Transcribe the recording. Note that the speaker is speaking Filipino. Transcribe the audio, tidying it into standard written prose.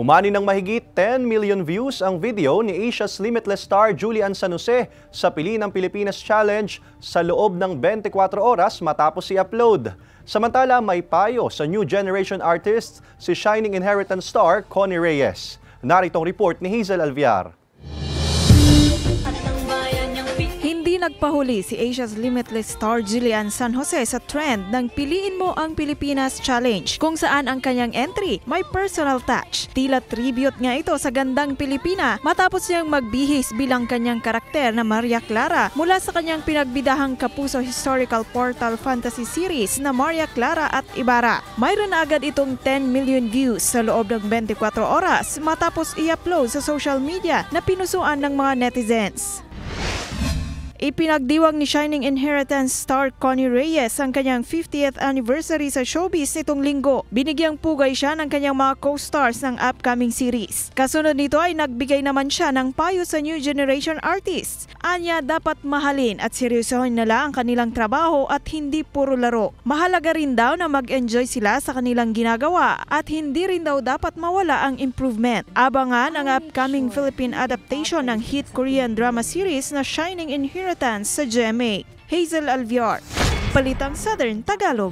Umani ng mahigit 10 million views ang video ni Asia's Limitless star Julian San Jose sa Pili ng Pilipinas Challenge sa loob ng 24 oras matapos i-upload. Samantala, may payo sa new generation artists si Shining Inheritance star Connie Reyes. Narito ang report ni Hazel Alviar. Hindi nagpahuli si Asia's Limitless star Julian San Jose sa trend ng Piliin Mo ang Pilipinas Challenge, kung saan ang kanyang entry may personal touch. Tila tribute nga ito sa gandang Pilipina matapos niyang magbihis bilang kanyang karakter na Maria Clara mula sa kanyang pinagbidahang kapuso historical portal fantasy series na Maria Clara at Ibarra. Mayroon na agad itong 10 million views sa loob ng 24 oras matapos i-upload sa social media na pinusuan ng mga netizens. Ipinagdiwang ni Shining Inheritance star Connie Reyes ang kanyang 50th anniversary sa showbiz nitong linggo. Binigyang pugay siya ng kanyang mga co-stars ng upcoming series. Kasunod nito ay nagbigay naman siya ng payo sa new generation artists. Anya, dapat mahalin at seryosohin nila ang kanilang trabaho at hindi puro laro. Mahalaga rin daw na mag-enjoy sila sa kanilang ginagawa at hindi rin daw dapat mawala ang improvement. Abangan ang upcoming Philippine adaptation ng hit Korean drama series na Shining Inheritance sa GMA. Hazel Alviar, Balitang Southern Tagalog.